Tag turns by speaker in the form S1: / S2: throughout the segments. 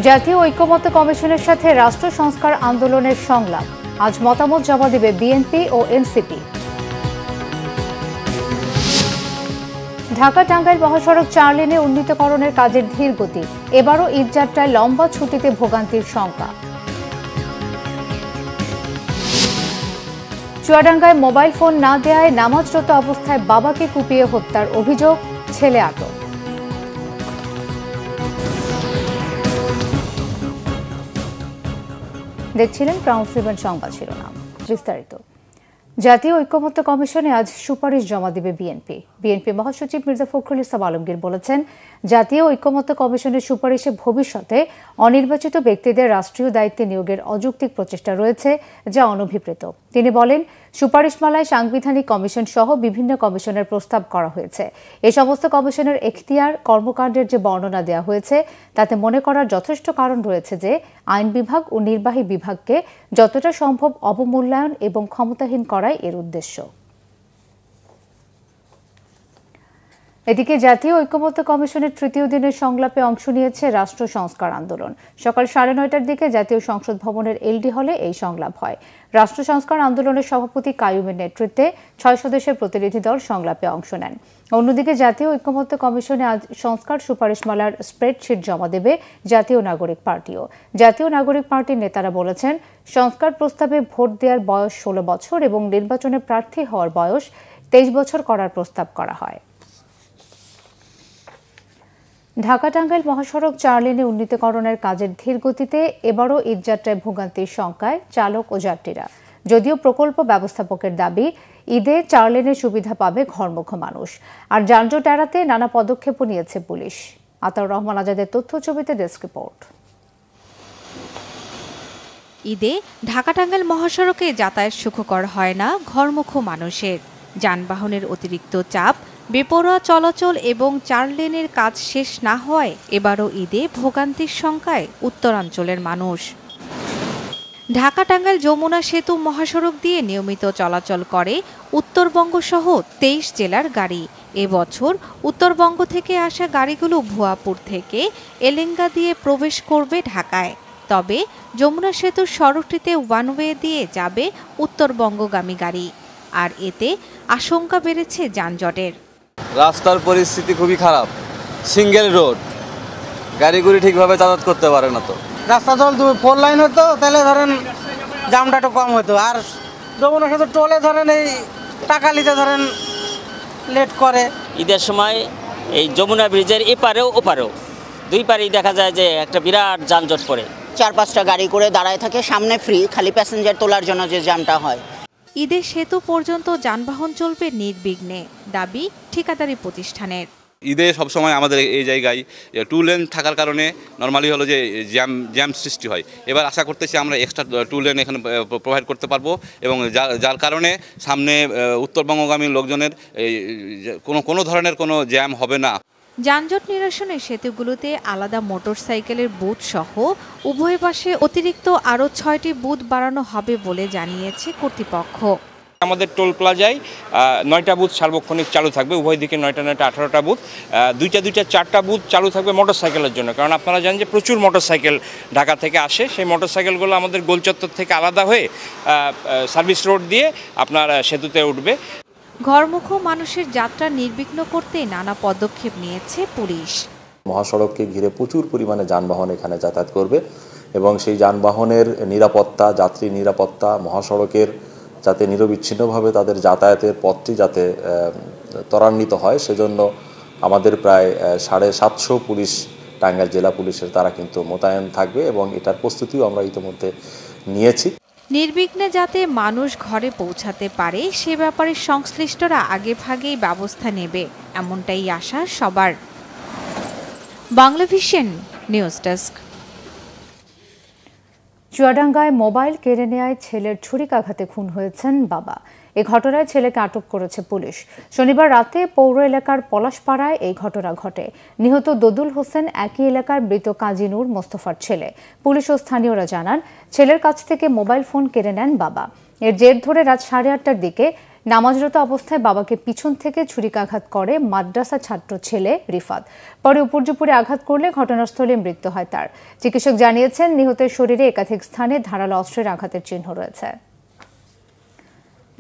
S1: জাতীয় ঐক্যমত্য কমিশনের সাথে রাষ্ট্র সংস্কার আন্দোলনের সংলাপ। আজ মতামত জমা দেবে বিএনপি ও এনসিপি। ঢাকা টাঙ্গাইল মহাসড়ক 4 লেনে উন্নীতকরণের কাজের ধীর গতি। এবারও ঈদযাত্রায় লম্বা ছুটিতে ভোগান্তির শঙ্কা। চুয়াডাঙ্গায় মোবাইল ফোন না দেয়ায় নামাজরত অবস্থায় বাবাকে কুপিয়ে হত্যার অভিযোগ, ছেলে আটক। দেখছিলেন ক্রাউন ফ্রিম্যান সংবাদ শিরোনাম। বিস্তারিত। জাতীয় ঐক্যমত্য কমিশনে আজ সুপারিশ জমা দেবে বিএনপি মহাসচিব মির্জা ফখরুল ইসলাম আলমগীর বলেছেন, জাতীয় ঐক্যমত্য কমিশনের সুপারিশে ভবিষ্যতে অনির্বাচিত ব্যক্তিদের রাষ্ট্রীয় দায়িত্বে নিয়োগের অযৌক্তিক প্রচেষ্টা রয়েছে, যা অনভিপ্রেত। তিনি বলেন, সুপারিশমালায় সাংবিধানিক কমিশন সহ বিভিন্ন কমিশনের প্রস্তাব করা হয়েছে। এই সমস্ত কমিশনের এখতিয়ার, কর্মকাণ্ডের যে বর্ণনা দেওয়া হয়েছে তাতে মনে করার যথেষ্ট কারণ রয়েছে যে আইন বিভাগ ও নির্বাহী বিভাগকে যতটা সম্ভব অবমূল্যায়ন এবং ক্ষমতাহীন করাই এর উদ্দেশ্য। এদিকে জাতীয় ঐক্যমত্য কমিশনের তৃতীয় দিনের সংলাপে অংশ নিয়েছে রাষ্ট্র সংস্কার আন্দোলন। সকাল 9:30টার দিকে জাতীয় সংসদ ভবনের এলডি হলে এই সংলাপ হয়। রাষ্ট্র সংস্কার আন্দোলনের সভাপতি কাইয়ুমের নেতৃত্বে 6 সদস্যের প্রতিনিধি দল সংলাপে অংশ নেন। অন্যদিকে জাতীয় ঐক্যমত্য কমিশনে আজ সংস্কার সুপারিশমালার স্প্রেডশিট জমা দেবে জাতীয় নাগরিক পার্টিও। জাতীয় নাগরিক পার্টির নেতারা বলেছেন, সংস্কার প্রস্তাবে ভোট দেওয়ার বয়স 16 বছর এবং নির্বাচনে প্রার্থী হওয়ার বয়স 23 বছর করার প্রস্তাব করা হয়। ঢাকা টাঙ্গাইল মহাসড়ক 4 লেনে উন্নীতকরণের কাজের ধীর গতিতে এবারও ঈদযাত্রায় ভোগান্তির শঙ্কায় চালক ও যাত্রীরা। যদিও প্রকল্প ব্যবস্থাপকের দাবি, ঈদে 4 লেনের সুবিধা পাবে ঘরমুখো মানুষ। আর যানজট এড়াতে নানা পদক্ষেপও নিয়েছে পুলিশ। আতাউর রহমান আজাদের তথ্য ছবিতে ডেস্ক রিপোর্ট।
S2: ঈদে ঢাকা টাঙ্গাইল মহাসড়কে যাতায়াত সুখকর হয় না ঘরমুখো মানুষের। যানবাহনের অতিরিক্ত চাপ, বেপরোয়া চলাচল এবং 4 লেনের কাজ শেষ না হওয়ায় এবারও ঈদে ভোগান্তির শঙ্কায় উত্তরাঞ্চলের মানুষ। ঢাকা টাঙ্গাইল যমুনা সেতু মহাসড়ক দিয়ে নিয়মিত চলাচল করে উত্তরবঙ্গ সহ 23 জেলার গাড়ি। এবছর উত্তরবঙ্গ থেকে আসা গাড়িগুলো ভুয়াপুর থেকে এলেঙ্গা দিয়ে প্রবেশ করবে ঢাকায়। তবে যমুনা সেতুর সড়কটিতে ওয়ানওয়ে দিয়ে যাবে উত্তরবঙ্গগামী গাড়ি। আর এতে আশঙ্কা বেড়েছে যানজটের।
S3: রাস্তার পরিস্থিতি খুবই খারাপ, সিঙ্গেল রোড, গাড়িগুলি ঠিকভাবে যাতায়াত করতে পারে না। তো
S4: রাস্তা যদি 4 লাইন হতো তাহলে ধরেন জামটা একটু কম হতো। আর যমুনা সেতু টোলে ধরেন এই টাকা নিতে ধরেন লেট করে।
S5: ঈদের সময় এই যমুনা ব্রিজের এপারেও ওপারেও দুই পারেই দেখা যায় যে একটা বিরাট যানজট পড়ে।
S6: 4-5টা গাড়ি করে দাঁড়ায় থাকে, সামনে ফ্রি, খালি প্যাসেঞ্জার তোলার জন্য যে জ্যামটা হয়।
S2: ঈদের সেতু পর্যন্ত যানবাহন চলবে নির্বিঘ্নে, দাবি ঠিকাদারি প্রতিষ্ঠানের।
S7: ঈদে সবসময় আমাদের এই জায়গায় 2 লেন থাকার কারণে নর্মালি হলো যে জ্যাম সৃষ্টি হয়। এবার আশা করতেছি আমরা এক্সট্রা 2 লেন এখানে প্রোভাইড করতে পারবো এবং যার কারণে সামনে উত্তরবঙ্গগামী লোকজনের কোনো ধরনের কোনো জ্যাম হবে না।
S2: যানজট নিরসনে সেতুগুলোতে আলাদা মোটরসাইকেলের বুথ সহ উভয় পাশে অতিরিক্ত আরও 6টি বুথ বাড়ানো হবে বলে জানিয়েছে কর্তৃপক্ষ।
S8: আমাদের টোল প্লাজায় 9টা বুথ সার্বক্ষণিক চালু থাকবে, উভয় দিকে 9টা 18টা বুথ। 2টা 4টা বুথ চালু থাকবে মোটরসাইকেলের জন্য, কারণ আপনারা জানেন যে প্রচুর মোটরসাইকেল ঢাকা থেকে আসে। সেই মোটরসাইকেলগুলো আমাদের গোলচত্বর থেকে আলাদা হয়ে সার্ভিস রোড দিয়ে আপনার সেতুতে উঠবে।
S2: ঘরমুখো মানুষের যাত্রা নির্বিঘ্ন করতে নানা পদক্ষেপ নিয়েছে পুলিশ।
S9: মহাসড়ককে ঘিরে প্রচুর পরিমাণে যানবাহন এখানে যাতায়াত করবে এবং সেই যানবাহনের নিরাপত্তা, যাত্রী নিরাপত্তা, মহাসড়কের যাতে নিরবিচ্ছিন্নভাবে তাদের যাতায়াতের পথটি যাতে ত্বরান্বিত হয়, সেজন্য আমাদের প্রায় 750 পুলিশ, টাঙ্গাইল জেলা পুলিশের তারা কিন্তু মোতায়েন থাকবে এবং এটার প্রস্তুতিও আমরা ইতিমধ্যে নিয়েছি।
S2: নির্বিঘ্নে যাতে মানুষ ঘরে পৌঁছাতে পারে সে ব্যাপারে সংশ্লিষ্টরা আগেভাগেই ব্যবস্থা নেবে, এমনটাই আশা সবার। Banglavision news desk.
S1: চুয়াডাঙ্গায় মোবাইল কেড়ে নেওয়ায় ছেলের ছুরিকাঘাতে খুন হয়েছেন বাবা। এই ঘটনায় ছেলেকে আটক করেছে পুলিশ। শনিবার রাতে পৌর এলাকার পলাশপাড়ায় এই ঘটনা ঘটে। নিহত দদুল হোসেন একই এলাকার মৃত কাজী নূর মোস্তফার ছেলে। পুলিশ ও স্থানীয়রা জানান, ছেলের কাছ থেকে মোবাইল ফোন কেড়ে নেন বাবা। এর জের ধরে রাত 8:30টার দিকে নামাজরত অবস্থায় বাবাকে পিছন থেকে ছুরিকাঘাত করে মাদ্রাসা ছাত্র ছেলে রিফাত। পরে উপর্যুপুরে আঘাত করলে ঘটনাস্থলে মৃত্যু হয় তার। চিকিৎসক জানিয়েছেন, নিহতের শরীরে একাধিক স্থানে ধারালো অস্ত্রের আঘাতের চিহ্ন রয়েছে।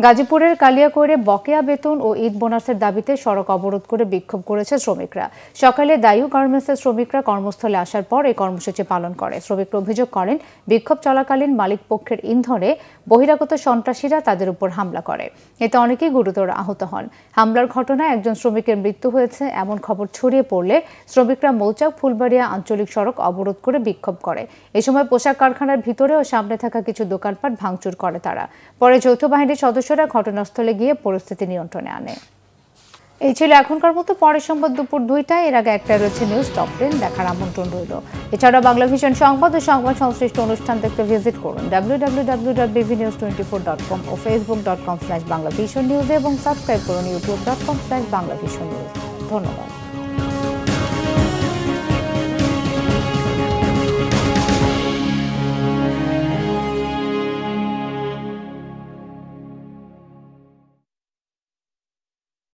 S1: গাজীপুরের কালিয়াকৈরে বকেয়া বেতন ও ঈদ বোনাসের দাবিতে সড়ক অবরোধ করে বিক্ষোভ করেছে শ্রমিকরা। সকালে দায়ু গার্মেন্টসের শ্রমিকরা কর্মস্থলে আসার পর এই কর্মসূচি পালন করে। শ্রমিকরা অভিযোগ করেন, বিক্ষোভ চলাকালীন মালিক পক্ষের ইন্ধনে বহিরাগত সন্ত্রাসীরা তাদের উপর হামলা করে। এতে অনেকেই গুরুতর আহত হন। হামলার ঘটনায় একজন শ্রমিকের মৃত্যু হয়েছে এমন খবর ছড়িয়ে পড়লে শ্রমিকরা মৌচাক ফুলবাড়িয়া আঞ্চলিক সড়ক অবরোধ করে বিক্ষোভ করে। এ সময় পোশাক কারখানার ভিতরে ও সামনে থাকা কিছু দোকানপাট ভাঙচুর করে তারা। পরে যৌথ বাহিনীর সদস্যরা ঘটনাস্থলে গিয়ে পরিস্থিতি নিয়ন্ত্রণে আনে। এই ছিল এখনকার মতো। পরের সংবাদ দুপুর 2টায়। এর আগে একটা রয়েছে নিউজ টপ 10 দেখার আমন্ত্রণ রইল। এছাড়া বাংলা ভিশন সংবাদ ও সংবাদ সংশ্লিষ্ট অনুষ্ঠান দেখতে ভিজিট করুন www.bvnews24.com ও facebook.com/banglavisionnews এবং সাবস্ক্রাইব করুন youtube.com/banglavisionnews। ধন্যবাদ।